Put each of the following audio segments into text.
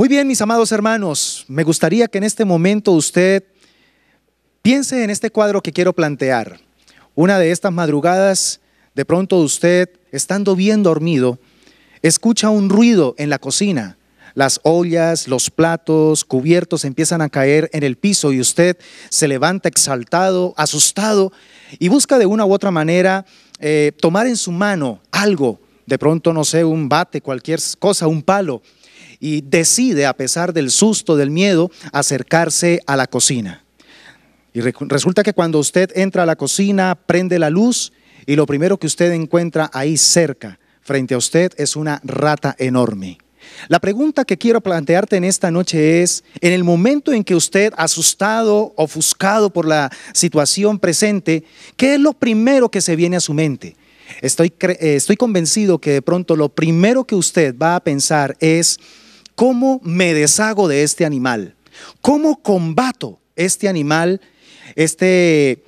Muy bien, mis amados hermanos, me gustaría que en este momento usted piense en este cuadro que quiero plantear. Una de estas madrugadas, de pronto usted, estando bien dormido, escucha un ruido en la cocina. Las ollas, los platos, cubiertos empiezan a caer en el piso y usted se levanta exaltado, asustado y busca de una u otra manera tomar en su mano algo, de pronto no sé, un bate, cualquier cosa, un palo, y decide, a pesar del susto, del miedo, acercarse a la cocina. Y resulta que cuando usted entra a la cocina, prende la luz y lo primero que usted encuentra ahí cerca, frente a usted, es una rata enorme. La pregunta que quiero plantearte en esta noche es, en el momento en que usted, asustado, ofuscado por la situación presente, ¿qué es lo primero que se viene a su mente? Estoy convencido que de pronto lo primero que usted va a pensar es, ¿cómo me deshago de este animal? ¿Cómo combato este animal, este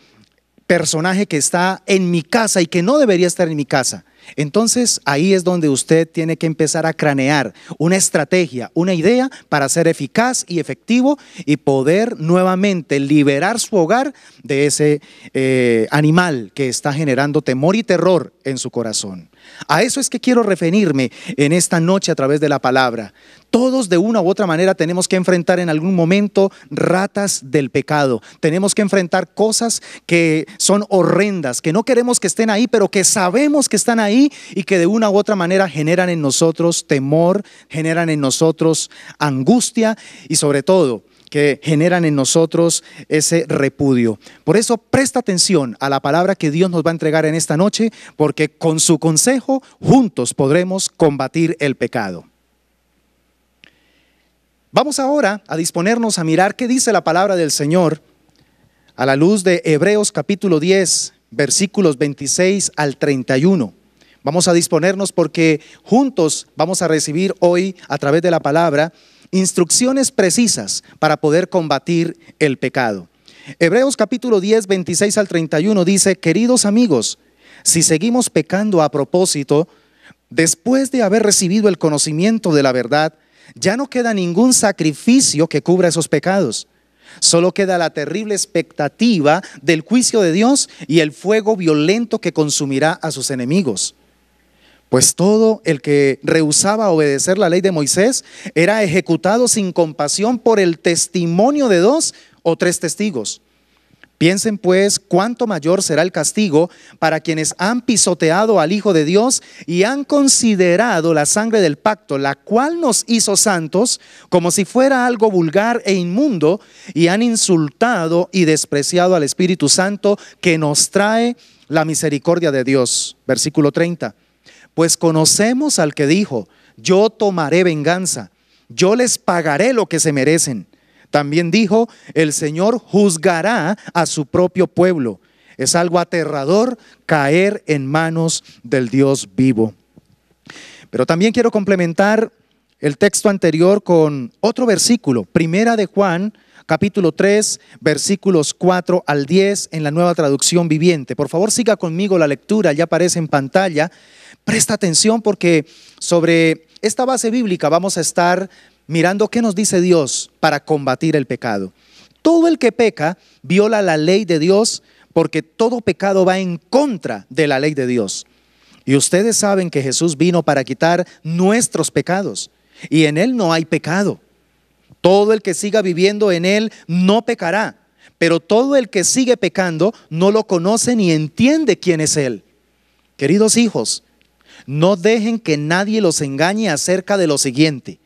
personaje que está en mi casa y que no debería estar en mi casa? Entonces ahí es donde usted tiene que empezar a cranear una estrategia, una idea para ser eficaz y efectivo y poder nuevamente liberar su hogar de ese animal que está generando temor y terror en su corazón. A eso es que quiero referirme en esta noche a través de la palabra. Todos de una u otra manera tenemos que enfrentar en algún momento ratas del pecado. Tenemos que enfrentar cosas que son horrendas, que no queremos que estén ahí, pero que sabemos que están ahí y que de una u otra manera generan en nosotros temor, generan en nosotros angustia y sobre todo que generan en nosotros ese repudio. Por eso presta atención a la palabra que Dios nos va a entregar en esta noche, porque con su consejo juntos podremos combatir el pecado. Vamos ahora a disponernos a mirar qué dice la palabra del Señor a la luz de Hebreos capítulo 10, versículos 26 al 31. Vamos a disponernos porque juntos vamos a recibir hoy a través de la palabra instrucciones precisas para poder combatir el pecado. Hebreos capítulo 10, 26 al 31 dice: queridos amigos, si seguimos pecando a propósito, después de haber recibido el conocimiento de la verdad, ya no queda ningún sacrificio que cubra esos pecados. Solo queda la terrible expectativa del juicio de Dios y el fuego violento que consumirá a sus enemigos. Pues todo el que rehusaba obedecer la ley de Moisés era ejecutado sin compasión por el testimonio de 2 o 3 testigos. Piensen pues cuánto mayor será el castigo para quienes han pisoteado al Hijo de Dios y han considerado la sangre del pacto, la cual nos hizo santos, como si fuera algo vulgar e inmundo, y han insultado y despreciado al Espíritu Santo que nos trae la misericordia de Dios. Versículo 30. Pues conocemos al que dijo: yo tomaré venganza, yo les pagaré lo que se merecen. También dijo: el Señor juzgará a su propio pueblo. Es algo aterrador caer en manos del Dios vivo. Pero también quiero complementar el texto anterior con otro versículo, Primera de Juan, capítulo 3, versículos 4 al 10 en la Nueva Traducción Viviente. Por favor, siga conmigo la lectura, ya aparece en pantalla. Presta atención porque sobre esta base bíblica vamos a estar mirando qué nos dice Dios para combatir el pecado. Todo el que peca viola la ley de Dios, porque todo pecado va en contra de la ley de Dios. Y ustedes saben que Jesús vino para quitar nuestros pecados y en Él no hay pecado. Todo el que siga viviendo en Él no pecará, pero todo el que sigue pecando no lo conoce ni entiende quién es Él. Queridos hijos, no dejen que nadie los engañe acerca de lo siguiente.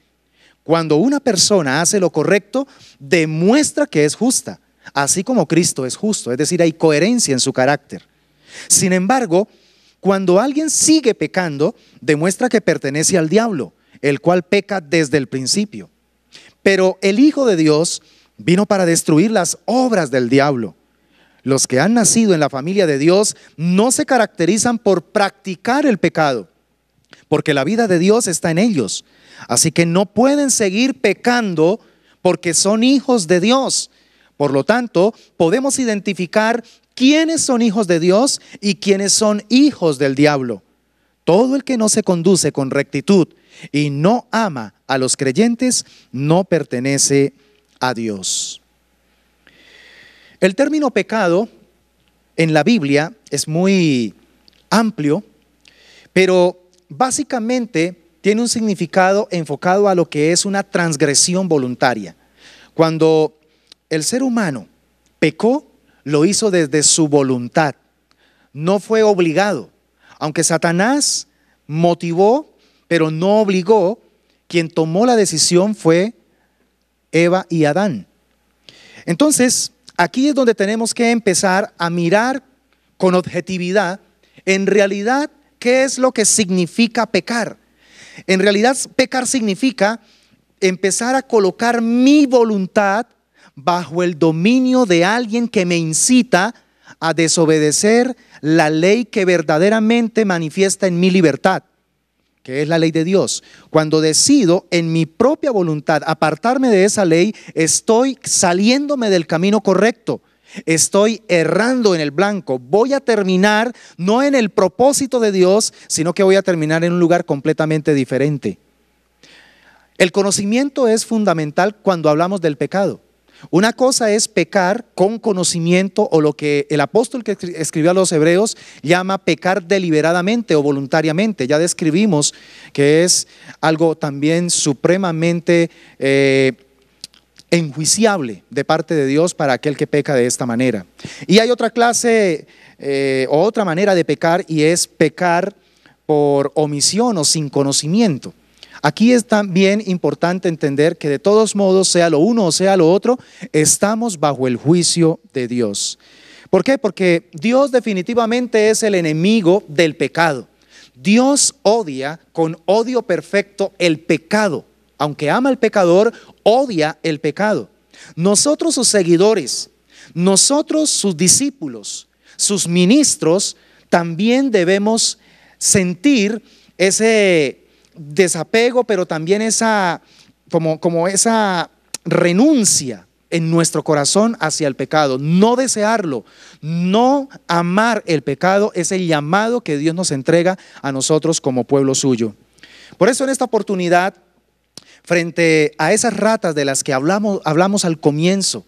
Cuando una persona hace lo correcto, demuestra que es justa, así como Cristo es justo, es decir, hay coherencia en su carácter. Sin embargo, cuando alguien sigue pecando, demuestra que pertenece al diablo, el cual peca desde el principio. Pero el Hijo de Dios vino para destruir las obras del diablo. Los que han nacido en la familia de Dios no se caracterizan por practicar el pecado, porque la vida de Dios está en ellos. Así que no pueden seguir pecando porque son hijos de Dios. Por lo tanto, podemos identificar quiénes son hijos de Dios y quiénes son hijos del diablo. Todo el que no se conduce con rectitud y no ama a los creyentes, no pertenece a Dios. El término pecado en la Biblia es muy amplio, pero básicamente tiene un significado enfocado a lo que es una transgresión voluntaria. Cuando el ser humano pecó, lo hizo desde su voluntad, no fue obligado. Aunque Satanás motivó, pero no obligó, quien tomó la decisión fue Eva y Adán. Entonces, aquí es donde tenemos que empezar a mirar con objetividad, en realidad, ¿qué es lo que significa pecar? En realidad, pecar significa empezar a colocar mi voluntad bajo el dominio de alguien que me incita a desobedecer la ley que verdaderamente manifiesta en mi libertad, que es la ley de Dios. Cuando decido en mi propia voluntad apartarme de esa ley, estoy saliéndome del camino correcto, estoy errando en el blanco. Voy a terminar no en el propósito de Dios, sino que voy a terminar en un lugar completamente diferente. El conocimiento es fundamental cuando hablamos del pecado. Una cosa es pecar con conocimiento, o lo que el apóstol que escribió a los Hebreos llama pecar deliberadamente o voluntariamente. Ya describimos que es algo también supremamente enjuiciable de parte de Dios para aquel que peca de esta manera. Y hay otra clase o otra manera de pecar, y es pecar por omisión o sin conocimiento. Aquí es también importante entender que de todos modos, sea lo uno o sea lo otro, estamos bajo el juicio de Dios. ¿Por qué? Porque Dios definitivamente es el enemigo del pecado. Dios odia con odio perfecto el pecado. Aunque ama al pecador, odia el pecado. Nosotros, sus seguidores, nosotros, sus discípulos, sus ministros, también debemos sentir ese desapego, pero también esa como esa renuncia en nuestro corazón hacia el pecado. No desearlo, no amar el pecado es el llamado que Dios nos entrega a nosotros como pueblo suyo. Por eso en esta oportunidad, frente a esas ratas de las que hablamos al comienzo,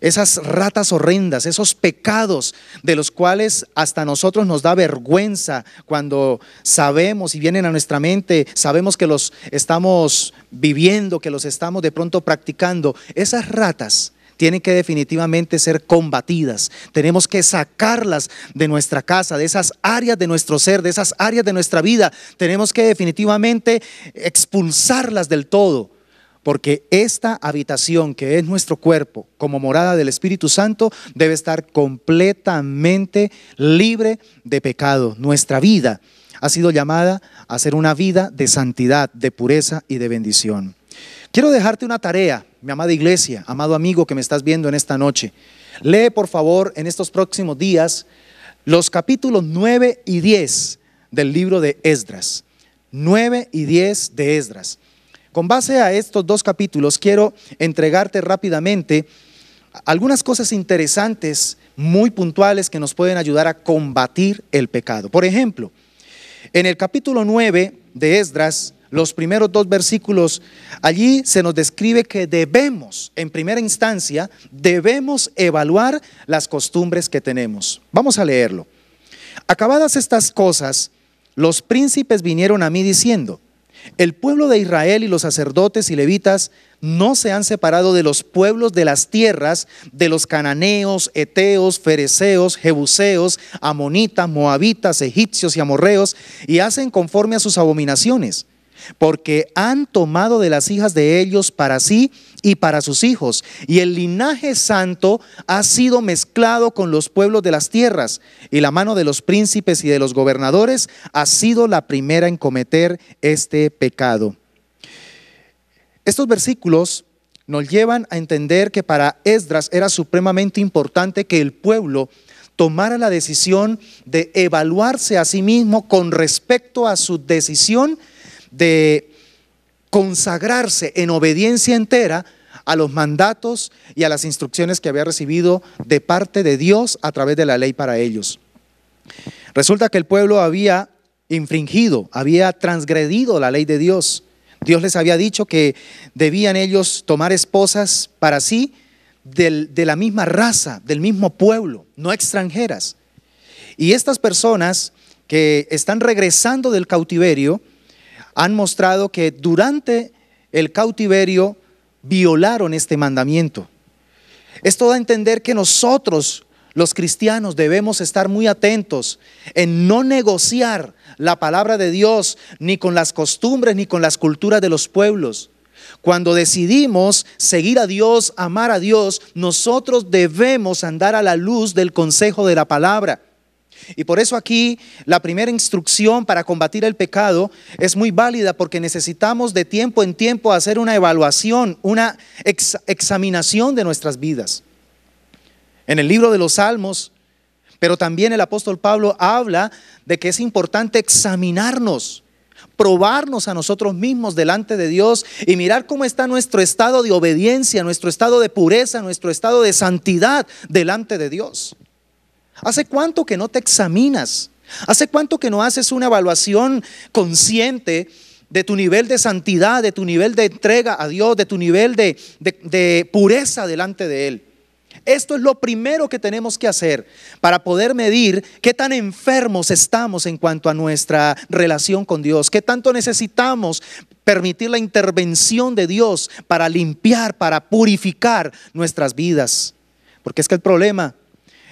esas ratas horrendas, esos pecados de los cuales hasta nosotros nos da vergüenza cuando sabemos y vienen a nuestra mente, sabemos que los estamos viviendo, que los estamos de pronto practicando. Esas ratas tienen que definitivamente ser combatidas. Tenemos que sacarlas de nuestra casa, de esas áreas de nuestro ser, de esas áreas de nuestra vida. Tenemos que definitivamente expulsarlas del todo. Porque esta habitación que es nuestro cuerpo como morada del Espíritu Santo debe estar completamente libre de pecado. Nuestra vida ha sido llamada a ser una vida de santidad, de pureza y de bendición. Quiero dejarte una tarea, mi amada iglesia, amado amigo que me estás viendo en esta noche. Lee por favor en estos próximos días los capítulos 9 y 10 del libro de Esdras. 9 y 10 de Esdras. Con base a estos dos capítulos, quiero entregarte rápidamente algunas cosas interesantes, muy puntuales, que nos pueden ayudar a combatir el pecado. Por ejemplo, en el capítulo 9 de Esdras, los primeros dos versículos, allí se nos describe que debemos, en primera instancia, debemos evaluar las costumbres que tenemos. Vamos a leerlo. Acabadas estas cosas, los príncipes vinieron a mí diciendo: el pueblo de Israel y los sacerdotes y levitas no se han separado de los pueblos de las tierras, de los cananeos, heteos, fereceos, jebuseos, amonitas, moabitas, egipcios y amorreos, y hacen conforme a sus abominaciones, porque han tomado de las hijas de ellos para sí y para sus hijos, y el linaje santo ha sido mezclado con los pueblos de las tierras, y la mano de los príncipes y de los gobernadores ha sido la primera en cometer este pecado. Estos versículos nos llevan a entender que para Esdras era supremamente importante que el pueblo tomara la decisión de evaluarse a sí mismo con respecto a su decisión de consagrarse en obediencia entera a los mandatos y a las instrucciones que había recibido de parte de Dios a través de la ley para ellos. Resulta que el pueblo había infringido, había transgredido la ley de Dios. Dios les había dicho que debían ellos tomar esposas para sí de la misma raza, del mismo pueblo, no extranjeras. Y estas personas que están regresando del cautiverio han mostrado que durante el cautiverio violaron este mandamiento. Esto da a entender que nosotros, los cristianos, debemos estar muy atentos en no negociar la palabra de Dios ni con las costumbres ni con las culturas de los pueblos. Cuando decidimos seguir a Dios, amar a Dios, nosotros debemos andar a la luz del consejo de la palabra. Y por eso aquí la primera instrucción para combatir el pecado es muy válida, porque necesitamos de tiempo en tiempo hacer una evaluación, una examinación de nuestras vidas. En el libro de los Salmos, pero también el apóstol Pablo habla de que es importante examinarnos, probarnos a nosotros mismos delante de Dios y mirar cómo está nuestro estado de obediencia, nuestro estado de pureza, nuestro estado de santidad delante de Dios. ¿Hace cuánto que no te examinas? ¿Hace cuánto que no haces una evaluación consciente de tu nivel de santidad, de tu nivel de entrega a Dios, de tu nivel de pureza delante de Él? Esto es lo primero que tenemos que hacer para poder medir qué tan enfermos estamos en cuanto a nuestra relación con Dios, qué tanto necesitamos permitir la intervención de Dios para limpiar, para purificar nuestras vidas. Porque es que el problema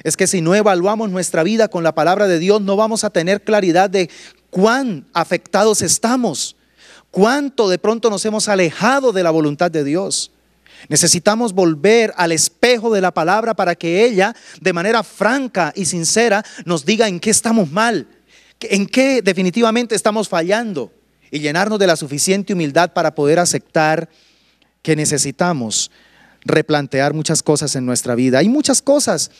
es que si no evaluamos nuestra vida con la palabra de Dios, no vamos a tener claridad de cuán afectados estamos, cuánto de pronto nos hemos alejado de la voluntad de Dios. Necesitamos volver al espejo de la palabra para que ella, de manera franca y sincera, nos diga en qué estamos mal, en qué definitivamente estamos fallando, y llenarnos de la suficiente humildad para poder aceptar que necesitamos replantear muchas cosas en nuestra vida. Hay muchas cosas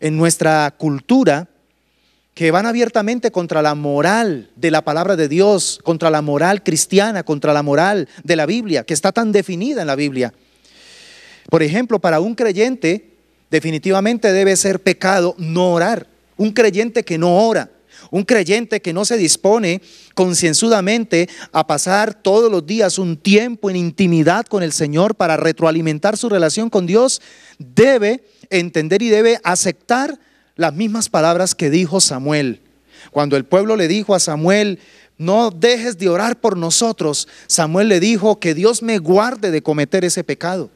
en nuestra cultura que van abiertamente contra la moral de la palabra de Dios, contra la moral cristiana, contra la moral de la Biblia, que está tan definida en la Biblia. Por ejemplo, para un creyente definitivamente debe ser pecado no orar. Un creyente que no ora, un creyente que no se dispone concienzudamente a pasar todos los días un tiempo en intimidad con el Señor para retroalimentar su relación con Dios, debe entender y debe aceptar las mismas palabras que dijo Samuel. Cuando el pueblo le dijo a Samuel: no dejes de orar por nosotros, Samuel le dijo: que Dios me guarde de cometer ese pecado.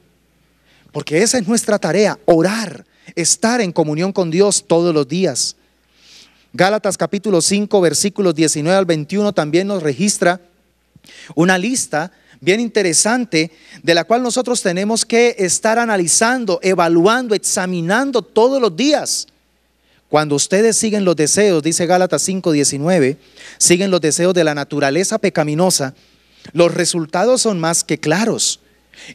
Porque esa es nuestra tarea, orar, estar en comunión con Dios todos los días. Gálatas capítulo 5 versículos 19 al 21 también nos registra una lista bien interesante de la cual nosotros tenemos que estar analizando, evaluando, examinando todos los días. Cuando ustedes siguen los deseos, dice Gálatas 5:19, siguen los deseos de la naturaleza pecaminosa, los resultados son más que claros: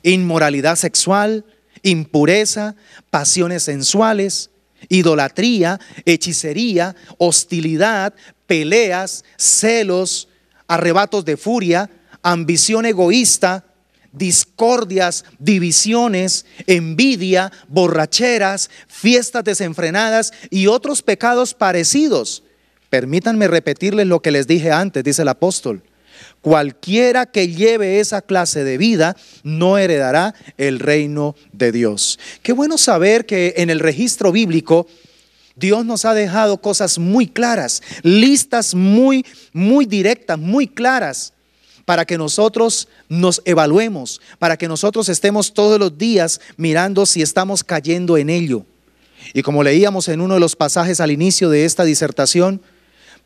inmoralidad sexual, impureza, pasiones sensuales, idolatría, hechicería, hostilidad, peleas, celos, arrebatos de furia, ambición egoísta, discordias, divisiones, envidia, borracheras, fiestas desenfrenadas y otros pecados parecidos. Permítanme repetirles lo que les dije antes, dice el apóstol: cualquiera que lleve esa clase de vida no heredará el reino de Dios. Qué bueno saber que en el registro bíblico Dios nos ha dejado cosas muy claras, listas muy directas, muy claras, para que nosotros nos evaluemos, para que nosotros estemos todos los días mirando si estamos cayendo en ello. Y como leíamos en uno de los pasajes al inicio de esta disertación,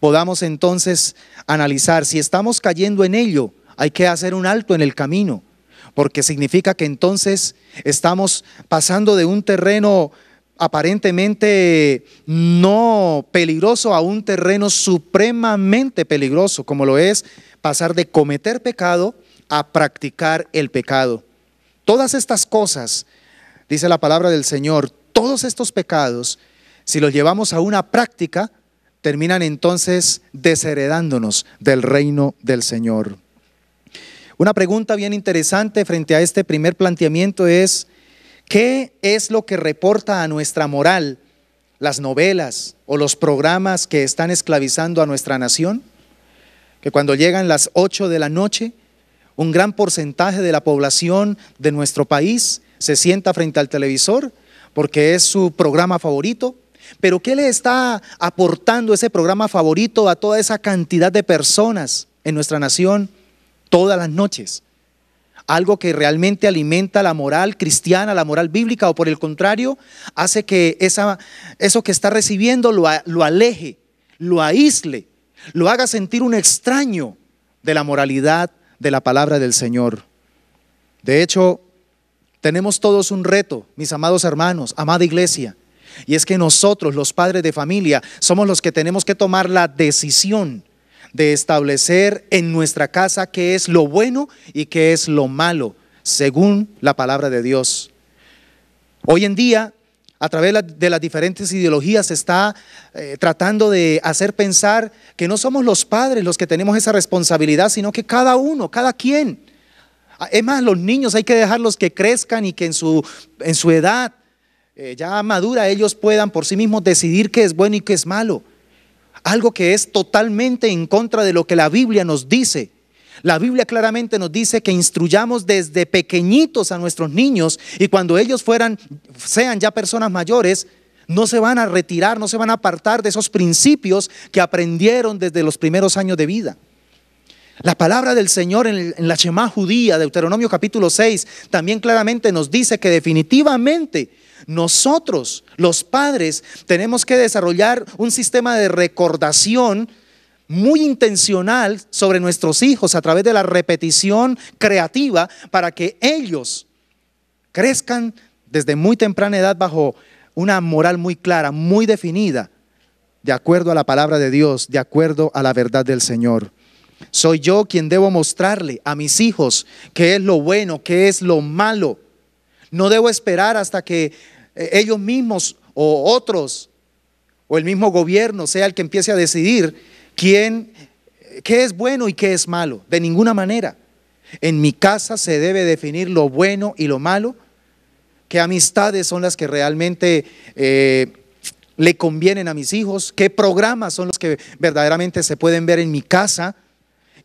podamos entonces analizar si estamos cayendo en ello. Hay que hacer un alto en el camino, porque significa que entonces estamos pasando de un terreno aparentemente no peligroso a un terreno supremamente peligroso, como lo es pasar de cometer pecado a practicar el pecado. Todas estas cosas, dice la palabra del Señor, todos estos pecados, si los llevamos a una práctica, terminan entonces desheredándonos del reino del Señor. Una pregunta bien interesante frente a este primer planteamiento es: ¿qué es lo que reporta a nuestra moral las novelas o los programas que están esclavizando a nuestra nación? que cuando llegan las 8 de la noche, un gran porcentaje de la población de nuestro país se sienta frente al televisor porque es su programa favorito. Pero ¿qué le está aportando ese programa favorito a toda esa cantidad de personas en nuestra nación todas las noches? ¿Algo que realmente alimenta la moral cristiana, la moral bíblica, o por el contrario, hace que eso que está recibiendo lo aleje, lo aísle, lo haga sentir un extraño de la moralidad de la palabra del Señor? De hecho, tenemos todos un reto, mis amados hermanos, amada iglesia, y es que nosotros, los padres de familia, somos los que tenemos que tomar la decisión de establecer en nuestra casa qué es lo bueno y qué es lo malo, según la palabra de Dios. Hoy en día, a través de las diferentes ideologías, se está tratando de hacer pensar que no somos los padres los que tenemos esa responsabilidad, sino que cada uno, cada quien. Es más, los niños hay que dejarlos que crezcan y que en su edad ya madura ellos puedan por sí mismos decidir qué es bueno y qué es malo. Algo que es totalmente en contra de lo que la Biblia nos dice. La Biblia claramente nos dice que instruyamos desde pequeñitos a nuestros niños, y cuando ellos sean ya personas mayores, no se van a retirar, no se van a apartar de esos principios que aprendieron desde los primeros años de vida. La palabra del Señor en la Shemá judía, Deuteronomio capítulo 6, también claramente nos dice que definitivamente nosotros, los padres, tenemos que desarrollar un sistema de recordación muy intencional sobre nuestros hijos a través de la repetición creativa, para que ellos crezcan desde muy temprana edad bajo una moral muy clara, muy definida, de acuerdo a la palabra de Dios, de acuerdo a la verdad del Señor. Soy yo quien debo mostrarle a mis hijos qué es lo bueno, qué es lo malo. No debo esperar hasta que ellos mismos o otros o el mismo gobierno sea el que empiece a decidir qué es bueno y qué es malo. De ninguna manera. En mi casa se debe definir lo bueno y lo malo, qué amistades son las que realmente le convienen a mis hijos, qué programas son los que verdaderamente se pueden ver en mi casa,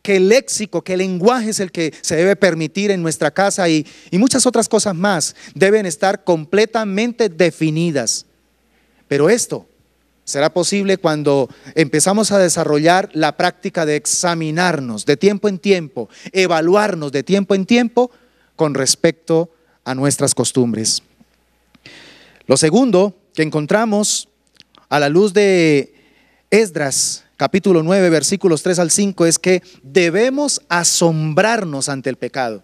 qué léxico, qué lenguaje es el que se debe permitir en nuestra casa, y muchas otras cosas más deben estar completamente definidas. Pero esto será posible cuando empezamos a desarrollar la práctica de examinarnos de tiempo en tiempo, evaluarnos de tiempo en tiempo con respecto a nuestras costumbres. Lo segundo que encontramos a la luz de Esdras capítulo 9, versículos 3 al 5, es que debemos asombrarnos ante el pecado.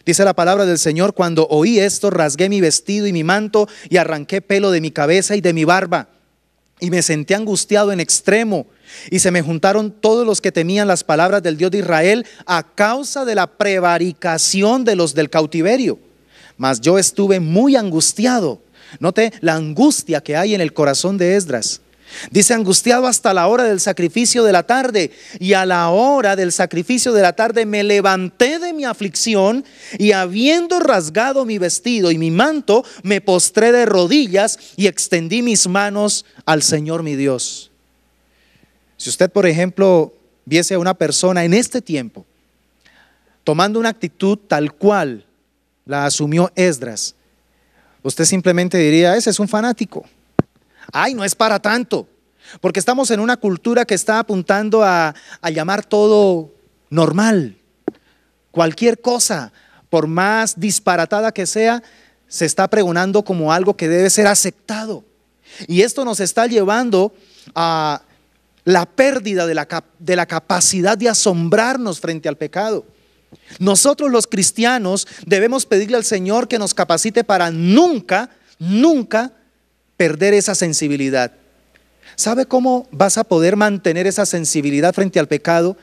Dice la palabra del Señor: cuando oí esto, rasgué mi vestido y mi manto y arranqué pelo de mi cabeza y de mi barba, y me sentí angustiado en extremo, y se me juntaron todos los que temían las palabras del Dios de Israel a causa de la prevaricación de los del cautiverio. Mas yo estuve muy angustiado. Note la angustia que hay en el corazón de Esdras. Dice: angustiado hasta la hora del sacrificio de la tarde, y a la hora del sacrificio de la tarde me levanté de mi aflicción, y habiendo rasgado mi vestido y mi manto, me postré de rodillas y extendí mis manos al Señor mi Dios. Si usted, por ejemplo, viese a una persona en este tiempo tomando una actitud tal cual la asumió Esdras, usted simplemente diría: ese es un fanático. Ay, no es para tanto, porque estamos en una cultura que está apuntando a llamar todo normal. Cualquier cosa, por más disparatada que sea, se está pregonando como algo que debe ser aceptado. Y esto nos está llevando a la pérdida de la capacidad de asombrarnos frente al pecado. Nosotros los cristianos debemos pedirle al Señor que nos capacite para nunca perder esa sensibilidad. ¿Sabe cómo vas a poder mantener esa sensibilidad frente al pecado?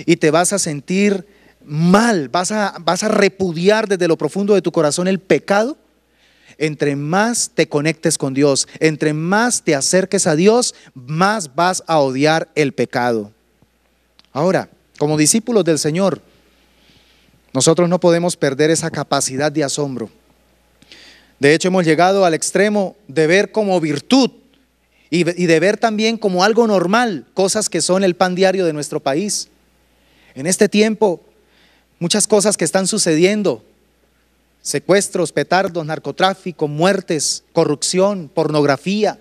Y te vas a sentir mal, vas a repudiar desde lo profundo de tu corazón el pecado. Entre más te conectes con Dios, entre más te acerques a Dios, más vas a odiar el pecado. Ahora, como discípulos del Señor, nosotros no podemos perder esa capacidad de asombro. De hecho, hemos llegado al extremo de ver como virtud y de ver también como algo normal cosas que son el pan diario de nuestro país. En este tiempo, muchas cosas que están sucediendo: secuestros, petardos, narcotráfico, muertes, corrupción, pornografía,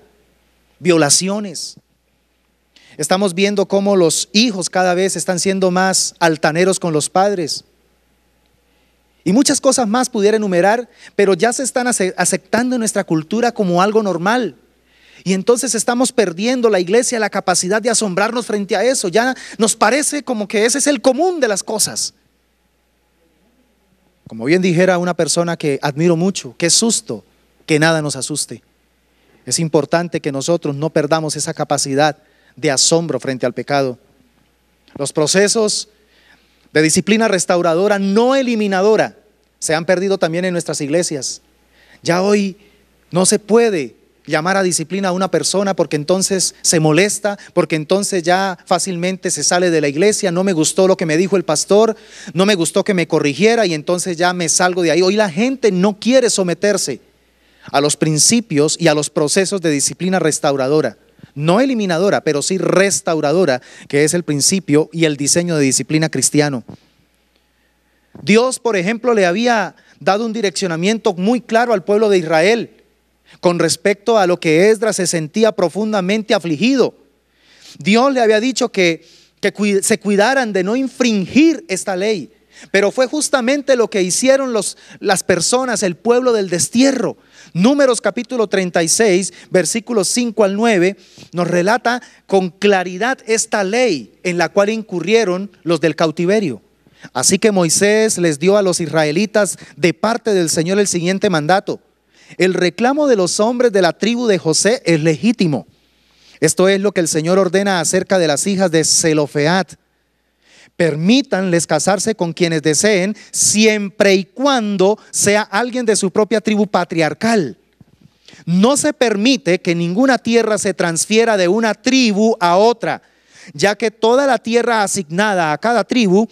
violaciones. Estamos viendo cómo los hijos cada vez están siendo más altaneros con los padres. Y muchas cosas más pudiera enumerar, pero ya se están aceptando en nuestra cultura como algo normal. Y entonces estamos perdiendo, la iglesia, la capacidad de asombrarnos frente a eso. Ya nos parece como que ese es el común de las cosas. Como bien dijera una persona que admiro mucho: qué susto que nada nos asuste. Es importante que nosotros no perdamos esa capacidad de asombro frente al pecado. Los procesos de disciplina restauradora, no eliminadora, se han perdido también en nuestras iglesias. Ya hoy no se puede llamar a disciplina a una persona porque entonces se molesta, porque entonces ya fácilmente se sale de la iglesia. No me gustó lo que me dijo el pastor, no me gustó que me corrigiera y entonces ya me salgo de ahí. Hoy la gente no quiere someterse a los principios y a los procesos de disciplina restauradora, no eliminadora, pero sí restauradora, que es el principio y el diseño de disciplina cristiano. Dios, por ejemplo, le había dado un direccionamiento muy claro al pueblo de Israel con respecto a lo que Esdras se sentía profundamente afligido. Dios le había dicho que se cuidaran de no infringir esta ley, pero fue justamente lo que hicieron las personas, el pueblo del destierro. Números capítulo 36, versículos 5 al 9, nos relata con claridad esta ley en la cual incurrieron los del cautiverio. Así que Moisés les dio a los israelitas de parte del Señor el siguiente mandato: el reclamo de los hombres de la tribu de José es legítimo. Esto es lo que el Señor ordena acerca de las hijas de Zelofead: permítanles casarse con quienes deseen, siempre y cuando sea alguien de su propia tribu patriarcal. No se permite que ninguna tierra se transfiera de una tribu a otra, ya que toda la tierra asignada a cada tribu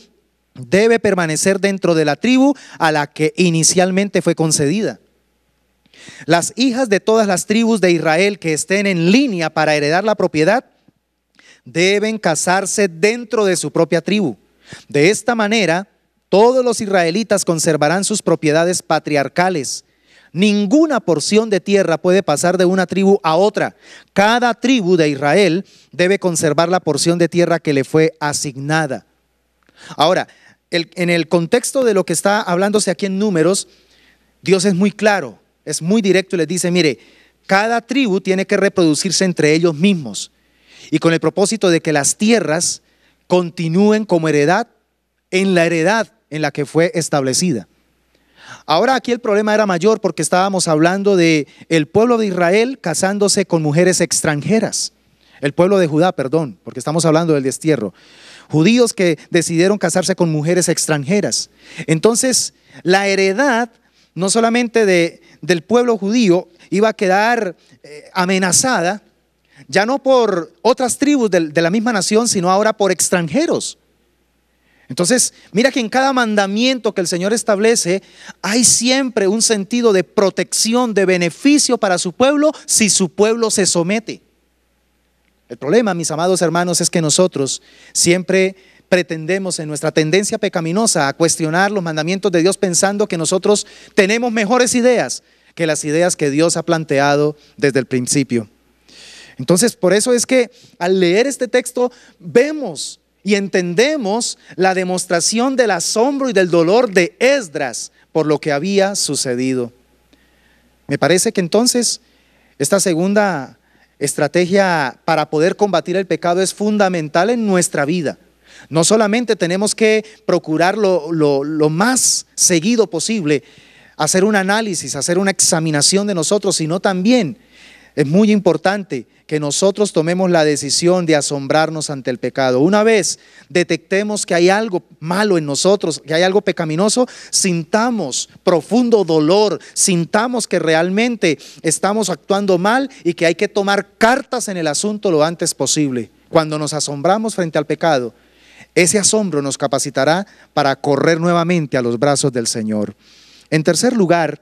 debe permanecer dentro de la tribu a la que inicialmente fue concedida. Las hijas de todas las tribus de Israel que estén en línea para heredar la propiedad deben casarse dentro de su propia tribu. De esta manera, todos los israelitas conservarán sus propiedades patriarcales. Ninguna porción de tierra puede pasar de una tribu a otra. Cada tribu de Israel debe conservar la porción de tierra que le fue asignada. Ahora, en el contexto de lo que está hablándose aquí en Números, Dios es muy claro, es muy directo y les dice: mire, cada tribu tiene que reproducirse entre ellos mismos, y con el propósito de que las tierras continúen como heredad en la heredad en la que fue establecida. Ahora aquí el problema era mayor porque estábamos hablando de el pueblo de Israel casándose con mujeres extranjeras. El pueblo de Judá, perdón, porque estamos hablando del destierro. Judíos que decidieron casarse con mujeres extranjeras. Entonces, la heredad no solamente del pueblo judío iba a quedar amenazada, ya no por otras tribus de la misma nación, sino ahora por extranjeros. Entonces, mira que en cada mandamiento que el Señor establece hay siempre un sentido de protección, de beneficio para su pueblo si su pueblo se somete. El problema, mis amados hermanos, es que nosotros siempre pretendemos, en nuestra tendencia pecaminosa, a cuestionar los mandamientos de Dios pensando que nosotros tenemos mejores ideas que las ideas que Dios ha planteado desde el principio. Entonces, por eso es que al leer este texto vemos y entendemos la demostración del asombro y del dolor de Esdras por lo que había sucedido. Me parece que entonces esta segunda estrategia para poder combatir el pecado es fundamental en nuestra vida. No solamente tenemos que procurar lo más seguido posible, hacer un análisis, hacer una examinación de nosotros, sino también es muy importante que nosotros tomemos la decisión de asombrarnos ante el pecado. Una vez detectemos que hay algo malo en nosotros, que hay algo pecaminoso, sintamos profundo dolor, sintamos que realmente estamos actuando mal y que hay que tomar cartas en el asunto lo antes posible. Cuando nos asombramos frente al pecado, ese asombro nos capacitará para correr nuevamente a los brazos del Señor. En tercer lugar,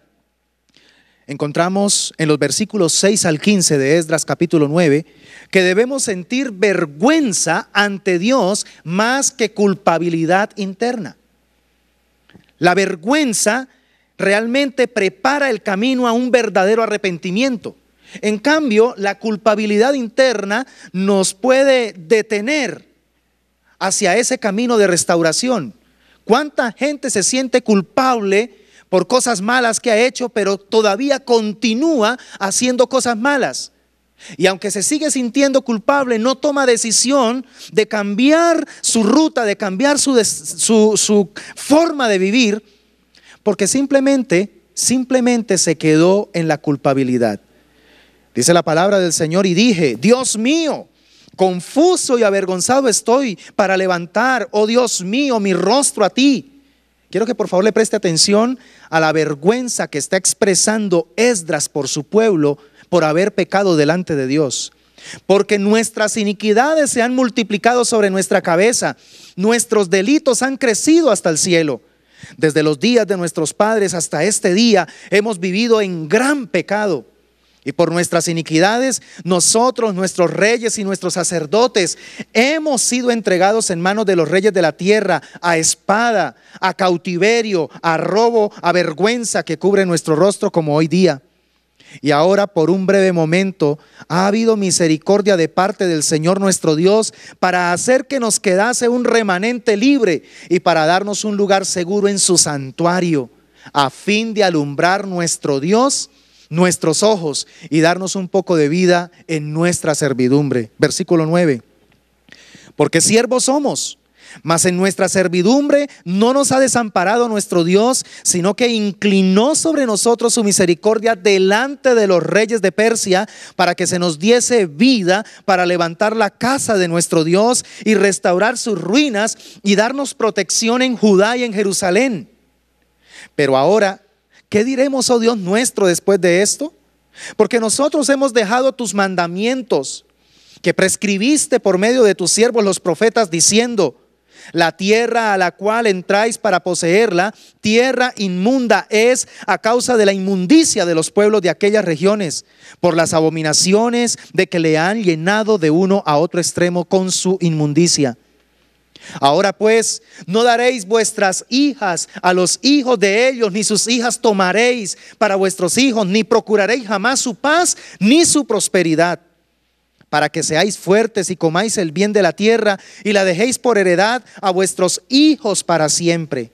encontramos en los versículos 6 al 15 de Esdras capítulo 9 que debemos sentir vergüenza ante Dios más que culpabilidad interna. La vergüenza realmente prepara el camino a un verdadero arrepentimiento. En cambio, la culpabilidad interna nos puede detener hacia ese camino de restauración. ¿Cuánta gente se siente culpable por cosas malas que ha hecho, pero todavía continúa haciendo cosas malas? Y aunque se sigue sintiendo culpable, no toma decisión de cambiar su ruta, de cambiar su forma de vivir, porque simplemente se quedó en la culpabilidad. Dice la palabra del Señor: y dije, Dios mío, confuso y avergonzado estoy para levantar, oh Dios mío, mi rostro a ti. Quiero que por favor le preste atención a la vergüenza que está expresando Esdras por su pueblo por haber pecado delante de Dios. Porque nuestras iniquidades se han multiplicado sobre nuestra cabeza, nuestros delitos han crecido hasta el cielo. Desde los días de nuestros padres hasta este día hemos vivido en gran pecado. Y por nuestras iniquidades, nosotros, nuestros reyes y nuestros sacerdotes, hemos sido entregados en manos de los reyes de la tierra, a espada, a cautiverio, a robo, a vergüenza que cubre nuestro rostro como hoy día. Y ahora, por un breve momento, ha habido misericordia de parte del Señor nuestro Dios para hacer que nos quedase un remanente libre y para darnos un lugar seguro en su santuario, a fin de alumbrar nuestro Dios nuestros ojos y darnos un poco de vida en nuestra servidumbre. Versículo 9. Porque siervos somos, mas en nuestra servidumbre no nos ha desamparado nuestro Dios, sino que inclinó sobre nosotros su misericordia delante de los reyes de Persia, para que se nos diese vida para levantar la casa de nuestro Dios y restaurar sus ruinas y darnos protección en Judá y en Jerusalén. Pero ahora, ¿qué diremos, oh Dios nuestro, después de esto? Porque nosotros hemos dejado tus mandamientos que prescribiste por medio de tus siervos los profetas, diciendo: la tierra a la cual entráis para poseerla, tierra inmunda es a causa de la inmundicia de los pueblos de aquellas regiones, por las abominaciones de que le han llenado de uno a otro extremo con su inmundicia. Ahora pues, no daréis vuestras hijas a los hijos de ellos, ni sus hijas tomaréis para vuestros hijos, ni procuraréis jamás su paz ni su prosperidad, para que seáis fuertes y comáis el bien de la tierra y la dejéis por heredad a vuestros hijos para siempre.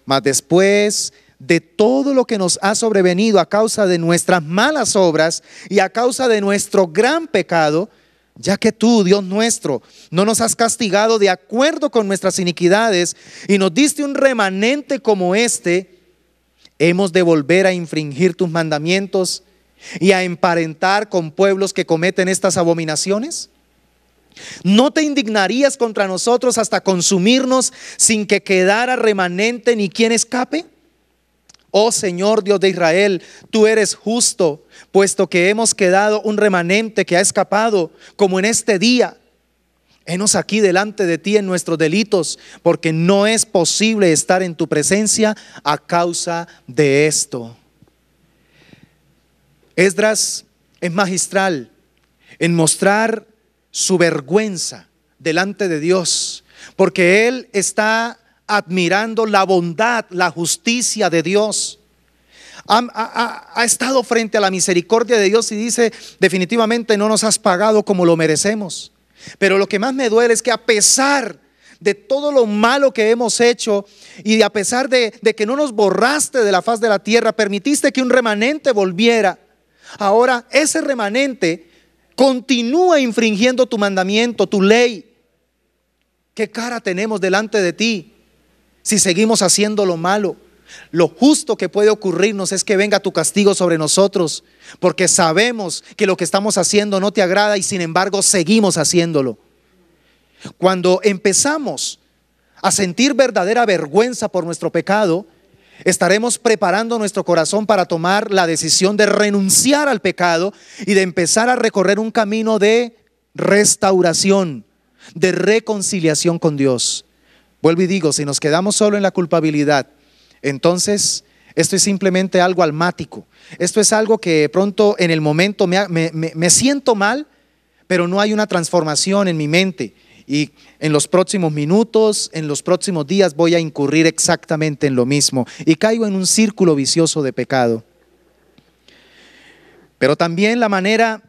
Mas después de todo lo que nos ha sobrevenido a causa de nuestras malas obras y a causa de nuestro gran pecado, ya que tú, Dios nuestro, no nos has castigado de acuerdo con nuestras iniquidades y nos diste un remanente como este, ¿hemos de volver a infringir tus mandamientos y a emparentar con pueblos que cometen estas abominaciones? ¿No te indignarías contra nosotros hasta consumirnos sin que quedara remanente ni quien escape? Oh Señor Dios de Israel, tú eres justo, puesto que hemos quedado un remanente que ha escapado, como en este día. Henos aquí delante de ti en nuestros delitos, porque no es posible estar en tu presencia a causa de esto. Esdras es magistral en mostrar su vergüenza delante de Dios, porque él está admirando la bondad, la justicia de Dios. Ha estado frente a la misericordia de Dios y dice: definitivamente no nos has pagado como lo merecemos. Pero lo que más me duele es que a pesar de todo lo malo que hemos hecho y a pesar de que no nos borraste de la faz de la tierra, permitiste que un remanente volviera. Ahora ese remanente continúa infringiendo tu mandamiento, tu ley. ¿Qué cara tenemos delante de ti si seguimos haciendo lo malo? Lo justo que puede ocurrirnos es que venga tu castigo sobre nosotros, porque sabemos que lo que estamos haciendo no te agrada y sin embargo seguimos haciéndolo. Cuando empezamos a sentir verdadera vergüenza por nuestro pecado, estaremos preparando nuestro corazón para tomar la decisión de renunciar al pecado y de empezar a recorrer un camino de restauración, de reconciliación con Dios. Vuelvo y digo, si nos quedamos solo en la culpabilidad, entonces Esto es simplemente algo almático. Esto es algo que de pronto en el momento me siento mal, pero no hay una transformación en mi mente. Y en los próximos minutos, en los próximos días voy a incurrir exactamente en lo mismo. Y caigo en un círculo vicioso de pecado. Pero también la manera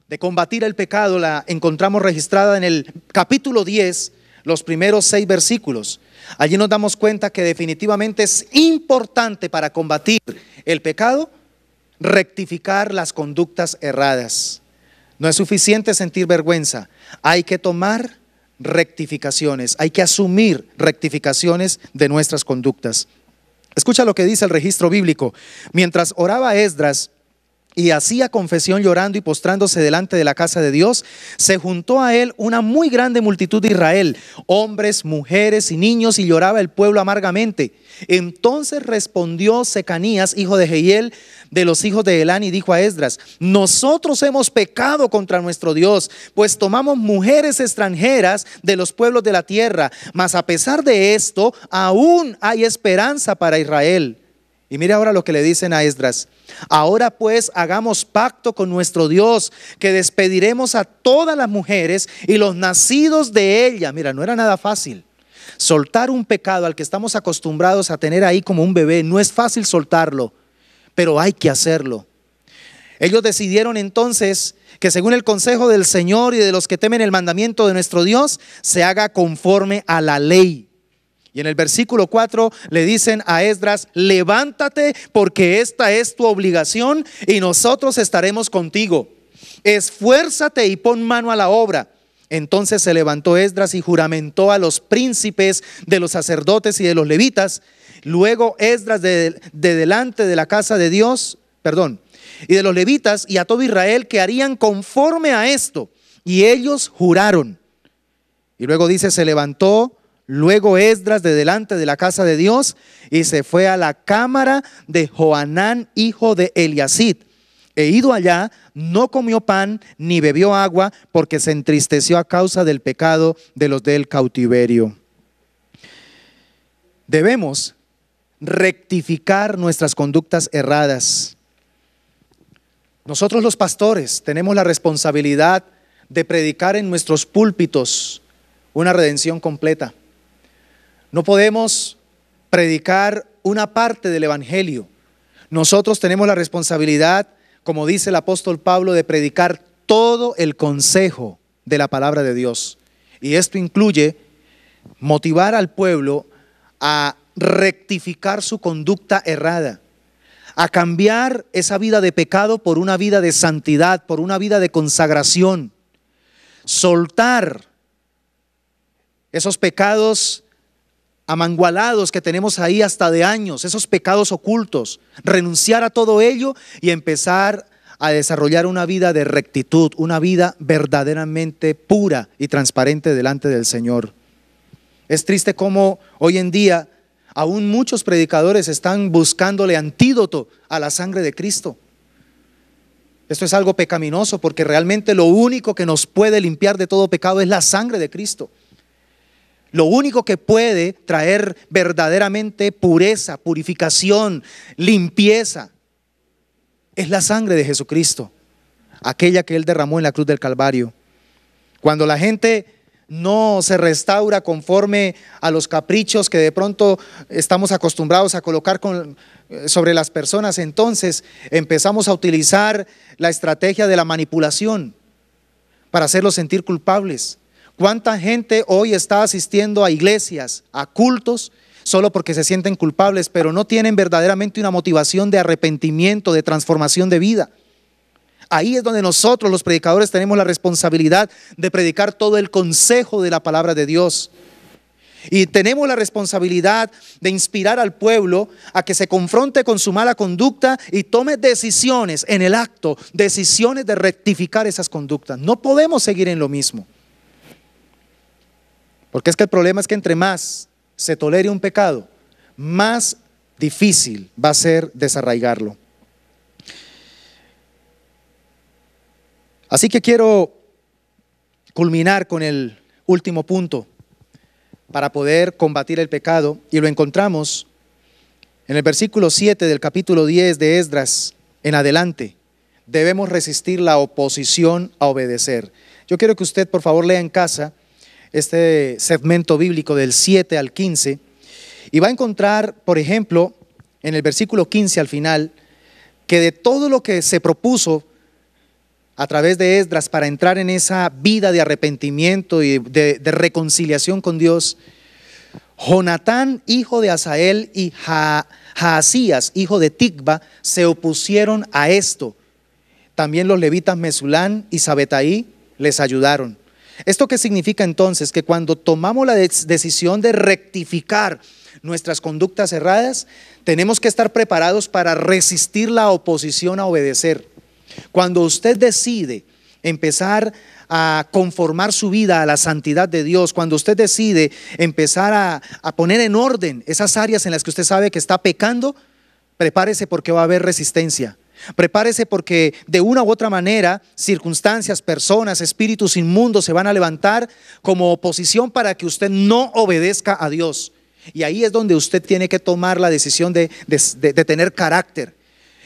de combatir el pecado la encontramos registrada en el capítulo 10, los primeros 6 versículos. Allí nos damos cuenta que definitivamente es importante para combatir el pecado rectificar las conductas erradas. No es suficiente sentir vergüenza, hay que tomar rectificaciones, hay que asumir rectificaciones de nuestras conductas. Escucha lo que dice el registro bíblico. Mientras oraba Esdras y hacía confesión llorando y postrándose delante de la casa de Dios, se juntó a él una muy grande multitud de Israel, hombres, mujeres y niños, y lloraba el pueblo amargamente. Entonces respondió Secanías, hijo de Jehiel, de los hijos de Elán, y dijo a Esdras: nosotros hemos pecado contra nuestro Dios, pues tomamos mujeres extranjeras de los pueblos de la tierra, mas a pesar de esto, aún hay esperanza para Israel. Y mire ahora lo que le dicen a Esdras: ahora pues hagamos pacto con nuestro Dios, que despediremos a todas las mujeres y los nacidos de ella. Mira, no era nada fácil. Soltar un pecado al que estamos acostumbrados a tener ahí como un bebé, no es fácil soltarlo, pero hay que hacerlo. Ellos decidieron entonces que según el consejo del Señor y de los que temen el mandamiento de nuestro Dios, se haga conforme a la ley. Y en el versículo 4 le dicen a Esdras: levántate, porque esta es tu obligación y nosotros estaremos contigo. Esfuérzate y pon mano a la obra. Entonces se levantó Esdras y juramentó a los príncipes de los sacerdotes y de los levitas. Luego Esdras de delante de la casa de Dios, y de los levitas y a todo Israel, que harían conforme a esto. Y ellos juraron. Y luego dice: se levantó luego Esdras de delante de la casa de Dios y se fue a la cámara de Johanán, hijo de Eliasid. E ido allá, no comió pan ni bebió agua, porque se entristeció a causa del pecado de los del cautiverio. Debemos rectificar nuestras conductas erradas. Nosotros los pastores tenemos la responsabilidad de predicar en nuestros púlpitos una redención completa. No podemos predicar una parte del evangelio. Nosotros tenemos la responsabilidad, como dice el apóstol Pablo, de predicar todo el consejo de la palabra de Dios. Y esto incluye motivar al pueblo a rectificar su conducta errada, a cambiar esa vida de pecado por una vida de santidad, por una vida de consagración, soltar esos pecados amangualados que tenemos ahí hasta de años, esos pecados ocultos, renunciar a todo ello y empezar a desarrollar una vida de rectitud, una vida verdaderamente pura y transparente delante del Señor. Es triste cómo hoy en día aún muchos predicadores están buscándole antídoto a la sangre de Cristo. Esto es algo pecaminoso, porque realmente lo único que nos puede limpiar de todo pecado es la sangre de Cristo. Lo único que puede traer verdaderamente pureza, purificación, limpieza, es la sangre de Jesucristo, aquella que Él derramó en la cruz del Calvario. Cuando la gente no se restaura conforme a los caprichos que de pronto estamos acostumbrados a colocar sobre las personas, entonces empezamos a utilizar la estrategia de la manipulación para hacerlos sentir culpables. ¿Cuánta gente hoy está asistiendo a iglesias, a cultos, solo porque se sienten culpables, pero no tienen verdaderamente una motivación de arrepentimiento, de transformación de vida? Ahí es donde nosotros los predicadores tenemos la responsabilidad de predicar todo el consejo de la palabra de Dios. Y tenemos la responsabilidad de inspirar al pueblo a que se confronte con su mala conducta y tome decisiones en el acto, decisiones de rectificar esas conductas. No podemos seguir en lo mismo. Porque es que el problema es que entre más se tolere un pecado, más difícil va a ser desarraigarlo. Así que quiero culminar con el último punto para poder combatir el pecado, y lo encontramos En el versículo 7 del capítulo 10 de Esdras en adelante, debemos resistir la oposición a obedecer. Yo quiero que usted por favor lea en casa este segmento bíblico del 7 al 15 y va a encontrar, por ejemplo, en el versículo 15 al final, que de todo lo que se propuso a través de Esdras para entrar en esa vida de arrepentimiento y de reconciliación con Dios, Jonatán, hijo de Asael, y Jaasías, hijo de Ticba, se opusieron a esto. También los levitas Mesulán y Sabetaí les ayudaron. ¿Esto qué significa entonces? Que cuando tomamos la decisión de rectificar nuestras conductas erradas, tenemos que estar preparados para resistir la oposición a obedecer. Cuando usted decide empezar a conformar su vida a la santidad de Dios, cuando usted decide empezar a poner en orden esas áreas en las que usted sabe que está pecando, prepárese porque va a haber resistencia. Prepárese porque de una u otra manera circunstancias, personas, espíritus inmundos se van a levantar como oposición para que usted no obedezca a Dios. Y ahí es donde usted tiene que tomar la decisión de tener carácter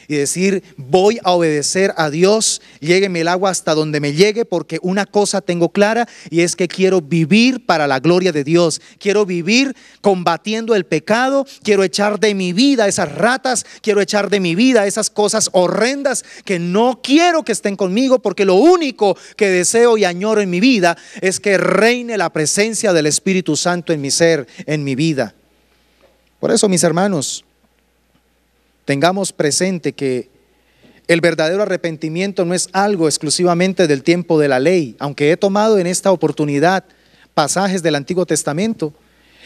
y decir: voy a obedecer a Dios, llégueme el agua hasta donde me llegue, porque una cosa tengo clara, y es que quiero vivir para la gloria de Dios. Quiero vivir combatiendo el pecado, quiero echar de mi vida esas ratas, quiero echar de mi vida esas cosas horrendas que no quiero que estén conmigo, porque lo único que deseo y añoro en mi vida es que reine la presencia del Espíritu Santo en mi ser, en mi vida. Por eso, mis hermanos, tengamos presente que el verdadero arrepentimiento no es algo exclusivamente del tiempo de la ley. Aunque he tomado en esta oportunidad pasajes del Antiguo Testamento,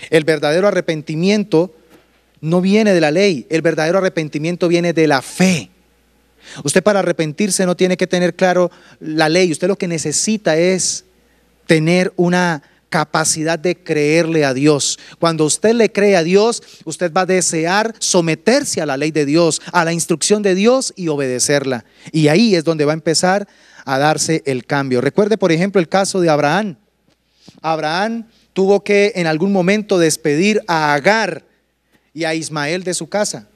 el verdadero arrepentimiento no viene de la ley, el verdadero arrepentimiento viene de la fe. Usted para arrepentirse no tiene que tener claro la ley, usted lo que necesita es tener una capacidad de creerle a Dios. Cuando usted le cree a Dios, usted va a desear someterse a la ley de Dios, a la instrucción de Dios y obedecerla. Y ahí es donde va a empezar a darse el cambio. Recuerde, por ejemplo, el caso de Abraham. Abraham tuvo que en algún momento despedir a Agar y a Ismael de su casa.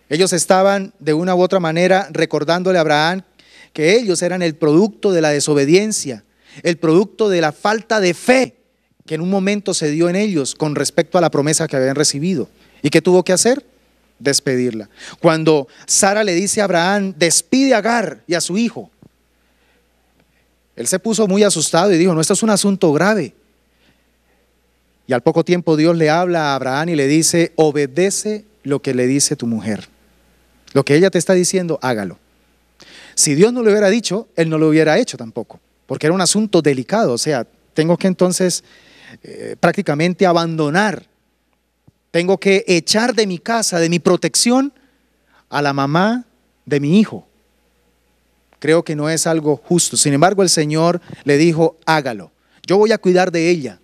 Ellos estaban de una u otra manera recordándole a Abraham que ellos eran el producto de la desobediencia, el producto de la falta de fe que en un momento se dio en ellos con respecto a la promesa que habían recibido. ¿Y qué tuvo que hacer? Despedirla. Cuando Sara le dice a Abraham: despide a Agar y a su hijo, él se puso muy asustado y dijo: no, esto es un asunto grave. Y al poco tiempo Dios le habla a Abraham y le dice: obedece lo que le dice tu mujer. Lo que ella te está diciendo, hágalo. Si Dios no lo hubiera dicho, él no lo hubiera hecho tampoco, porque era un asunto delicado. O sea, tengo que entonces prácticamente abandonar, tengo que echar de mi casa, de mi protección, a la mamá de mi hijo. Creo que no es algo justo. Sin embargo, el Señor le dijo: hágalo, yo voy a cuidar de ella.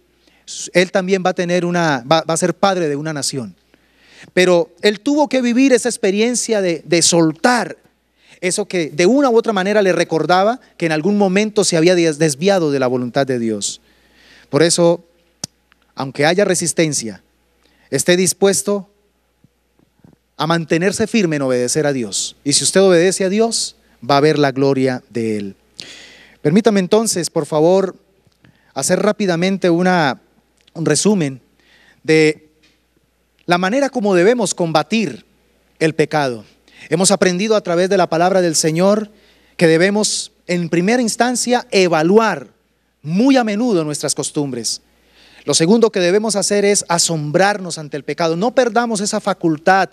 Él también va a tener va a ser padre de una nación. Pero él tuvo que vivir esa experiencia de soltar eso que de una u otra manera le recordaba que en algún momento se había desviado de la voluntad de Dios. Por eso, aunque haya resistencia, esté dispuesto a mantenerse firme en obedecer a Dios. Y si usted obedece a Dios, va a ver la gloria de Él. Permítame entonces, por favor, hacer rápidamente un resumen de la manera como debemos combatir el pecado. Hemos aprendido a través de la palabra del Señor que debemos en primera instancia evaluar muy a menudo nuestras costumbres. Lo segundo que debemos hacer es asombrarnos ante el pecado. No perdamos esa facultad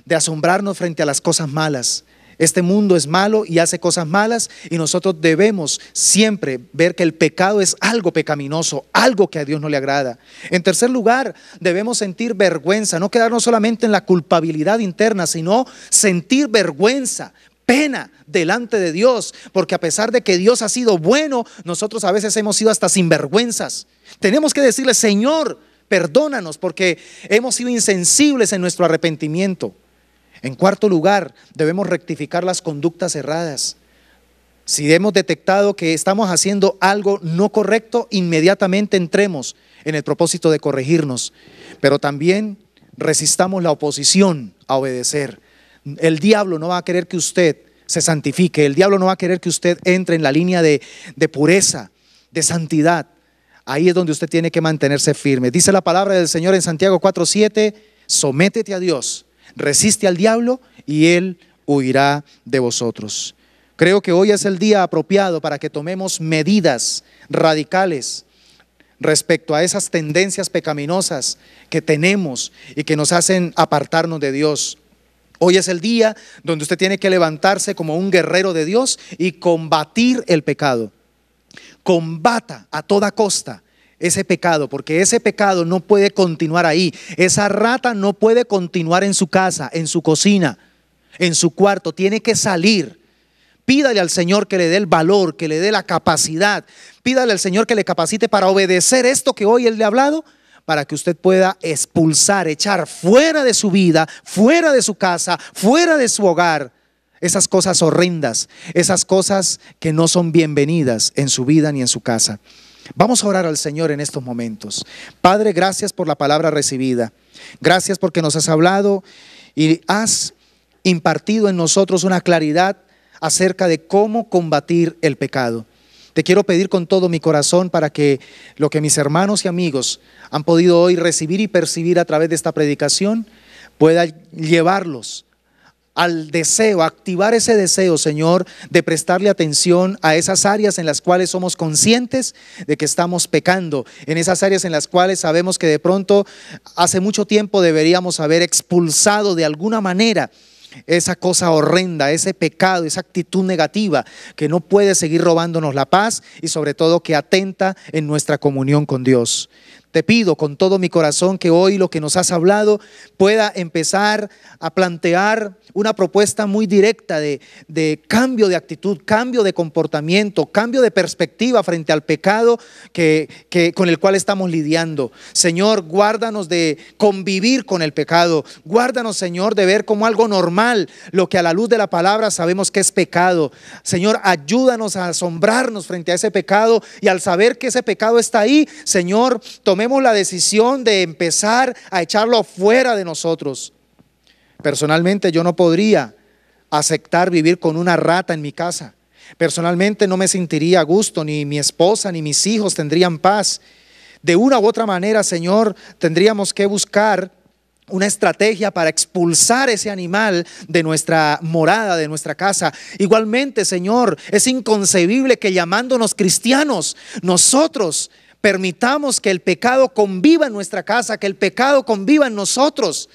de asombrarnos frente a las cosas malas. Este mundo es malo y hace cosas malas, y nosotros debemos siempre ver que el pecado es algo pecaminoso, algo que a Dios no le agrada. En tercer lugar, debemos sentir vergüenza, no quedarnos solamente en la culpabilidad interna, sino sentir vergüenza, pena delante de Dios, porque a pesar de que Dios ha sido bueno, nosotros a veces hemos sido hasta sinvergüenzas. Tenemos que decirle: Señor, perdónanos, porque hemos sido insensibles en nuestro arrepentimiento. En cuarto lugar, debemos rectificar las conductas erradas. Si hemos detectado que estamos haciendo algo no correcto, inmediatamente entremos en el propósito de corregirnos. Pero también resistamos la oposición a obedecer. El diablo no va a querer que usted se santifique. El diablo no va a querer que usted entre en la línea de pureza, de santidad. Ahí es donde usted tiene que mantenerse firme. Dice la palabra del Señor en Santiago 4:7, sométete a Dios, resiste al diablo y él huirá de vosotros. Creo que hoy es el día apropiado para que tomemos medidas radicales respecto a esas tendencias pecaminosas que tenemos y que nos hacen apartarnos de Dios. Hoy es el día donde usted tiene que levantarse como un guerrero de Dios y combatir el pecado. Combata a toda costa ese pecado, porque ese pecado no puede continuar ahí. Esa rata no puede continuar en su casa, en su cocina, en su cuarto. Tiene que salir. Pídale al Señor que le dé el valor, que le dé la capacidad. Pídale al Señor que le capacite para obedecer esto que hoy Él le ha hablado, para que usted pueda expulsar, echar fuera de su vida, fuera de su casa, fuera de su hogar, esas cosas horrendas, esas cosas que no son bienvenidas en su vida ni en su casa. Vamos a orar al Señor en estos momentos. Padre, gracias por la palabra recibida. Gracias porque nos has hablado y has impartido en nosotros una claridad acerca de cómo combatir el pecado. Te quiero pedir con todo mi corazón para que lo que mis hermanos y amigos han podido hoy recibir y percibir a través de esta predicación pueda llevarlos al deseo, a activar ese deseo, Señor, de prestarle atención a esas áreas en las cuales somos conscientes de que estamos pecando, en esas áreas en las cuales sabemos que de pronto hace mucho tiempo deberíamos haber expulsado de alguna manera esa cosa horrenda, ese pecado, esa actitud negativa que no puede seguir robándonos la paz y sobre todo que atenta en nuestra comunión con Dios. Te pido con todo mi corazón que hoy lo que nos has hablado pueda empezar a plantear una propuesta muy directa de cambio de actitud, cambio de comportamiento, cambio de perspectiva frente al pecado con el cual estamos lidiando. Señor, guárdanos de convivir con el pecado. Guárdanos, Señor, de ver como algo normal lo que a la luz de la palabra sabemos que es pecado. Señor, ayúdanos a asombrarnos frente a ese pecado y al saber que ese pecado está ahí, Señor, tomemos la decisión de empezar a echarlo fuera de nosotros. Personalmente yo no podría aceptar vivir con una rata en mi casa. Personalmente no me sentiría a gusto, ni mi esposa ni mis hijos tendrían paz. De una u otra manera, Señor, tendríamos que buscar una estrategia para expulsar ese animal de nuestra morada, de nuestra casa. Igualmente, Señor, es inconcebible que llamándonos cristianos, nosotros permitamos que el pecado conviva en nuestra casa, que el pecado conviva en nosotros,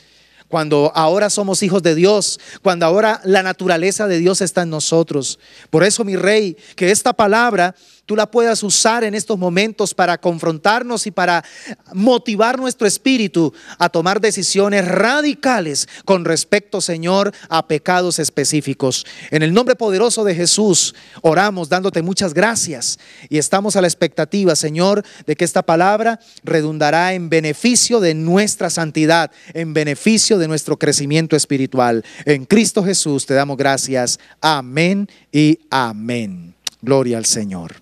cuando ahora somos hijos de Dios, cuando ahora la naturaleza de Dios está en nosotros. Por eso, mi Rey, que esta palabra tú la puedas usar en estos momentos para confrontarnos y para motivar nuestro espíritu a tomar decisiones radicales con respecto, Señor, a pecados específicos. En el nombre poderoso de Jesús oramos dándote muchas gracias y estamos a la expectativa, Señor, de que esta palabra redundará en beneficio de nuestra santidad, en beneficio de nuestro crecimiento espiritual. En Cristo Jesús te damos gracias. Amén y amén. Gloria al Señor.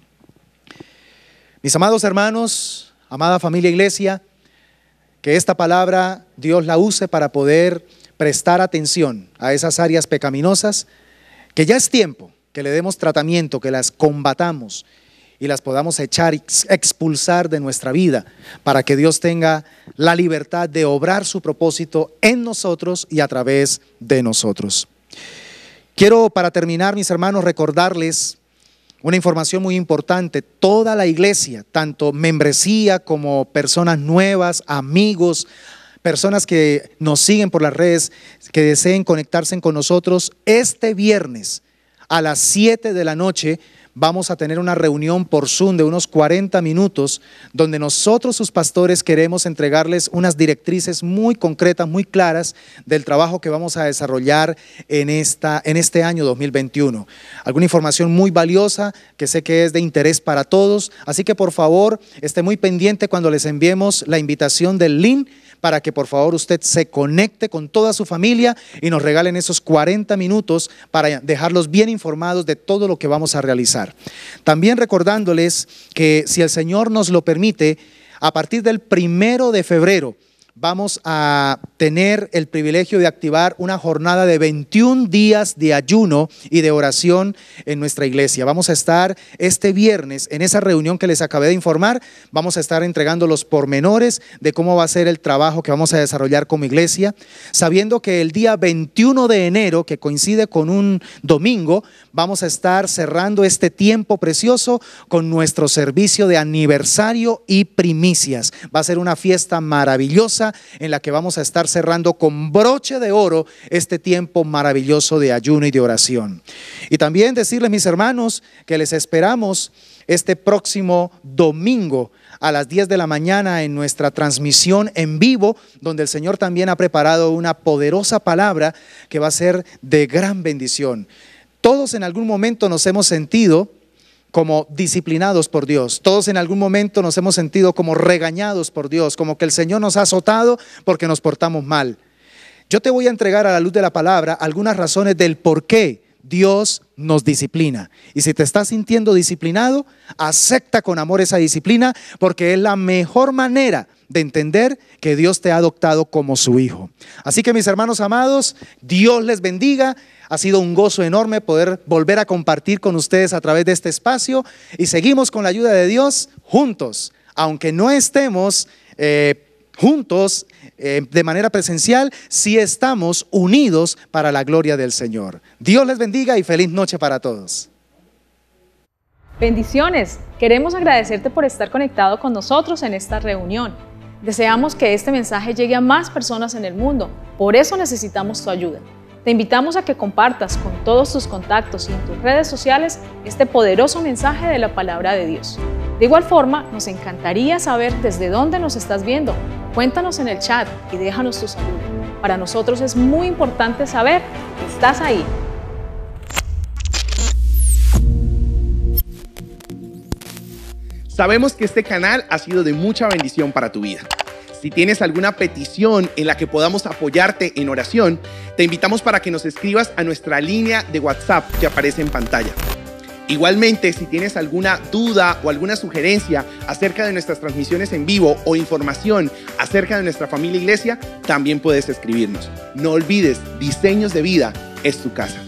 Mis amados hermanos, amada familia iglesia, que esta palabra Dios la use para poder prestar atención a esas áreas pecaminosas, que ya es tiempo que le demos tratamiento, que las combatamos y las podamos echar, expulsar de nuestra vida, para que Dios tenga la libertad de obrar su propósito en nosotros y a través de nosotros. Quiero, para terminar, mis hermanos, recordarles una información muy importante. Toda la iglesia, tanto membresía como personas nuevas, amigos, personas que nos siguen por las redes, que deseen conectarse con nosotros, este viernes a las 7 de la noche vamos a tener una reunión por Zoom de unos 40 minutos, donde nosotros, sus pastores, queremos entregarles unas directrices muy concretas, muy claras del trabajo que vamos a desarrollar en este año 2021. Alguna información muy valiosa que sé que es de interés para todos, así que por favor esté muy pendiente cuando les enviemos la invitación del link, para que por favor usted se conecte con toda su familia y nos regalen esos 40 minutos para dejarlos bien informados de todo lo que vamos a realizar. También recordándoles que si el Señor nos lo permite, a partir del 1 de febrero vamos a tener el privilegio de activar una jornada de 21 días de ayuno y de oración en nuestra iglesia. Vamos a estar este viernes en esa reunión que les acabé de informar. Vamos a estar entregando los pormenores de cómo va a ser el trabajo que vamos a desarrollar como iglesia, sabiendo que el día 21 de enero, que coincide con un domingo, vamos a estar cerrando este tiempo precioso con nuestro servicio de aniversario y primicias. Va a ser una fiesta maravillosa en la que vamos a estar cerrando con broche de oro este tiempo maravilloso de ayuno y de oración. Y también decirles, mis hermanos, que les esperamos este próximo domingo a las 10 de la mañana en nuestra transmisión en vivo, donde el Señor también ha preparado una poderosa palabra que va a ser de gran bendición. Todos en algún momento nos hemos sentido como disciplinados por Dios. Todos en algún momento nos hemos sentido como regañados por Dios, como que el Señor nos ha azotado porque nos portamos mal. Yo te voy a entregar a la luz de la palabra algunas razones del por qué Dios nos disciplina. Y si te estás sintiendo disciplinado, acepta con amor esa disciplina, porque es la mejor manera de entender que Dios te ha adoptado como su hijo. Así que, mis hermanos amados, Dios les bendiga. Ha sido un gozo enorme poder volver a compartir con ustedes a través de este espacio, y seguimos con la ayuda de Dios juntos, aunque no estemos juntos de manera presencial, sí estamos unidos para la gloria del Señor. Dios les bendiga y feliz noche para todos. Bendiciones. Queremos agradecerte por estar conectado con nosotros en esta reunión. Deseamos que este mensaje llegue a más personas en el mundo. Por eso necesitamos tu ayuda. Te invitamos a que compartas con todos tus contactos y en tus redes sociales este poderoso mensaje de la palabra de Dios. De igual forma, nos encantaría saber desde dónde nos estás viendo. Cuéntanos en el chat y déjanos tu saludo. Para nosotros es muy importante saber que estás ahí. Sabemos que este canal ha sido de mucha bendición para tu vida. Si tienes alguna petición en la que podamos apoyarte en oración, te invitamos para que nos escribas a nuestra línea de WhatsApp que aparece en pantalla. Igualmente, si tienes alguna duda o alguna sugerencia acerca de nuestras transmisiones en vivo o información acerca de nuestra familia iglesia, también puedes escribirnos. No olvides, Diseños de Vida es tu casa.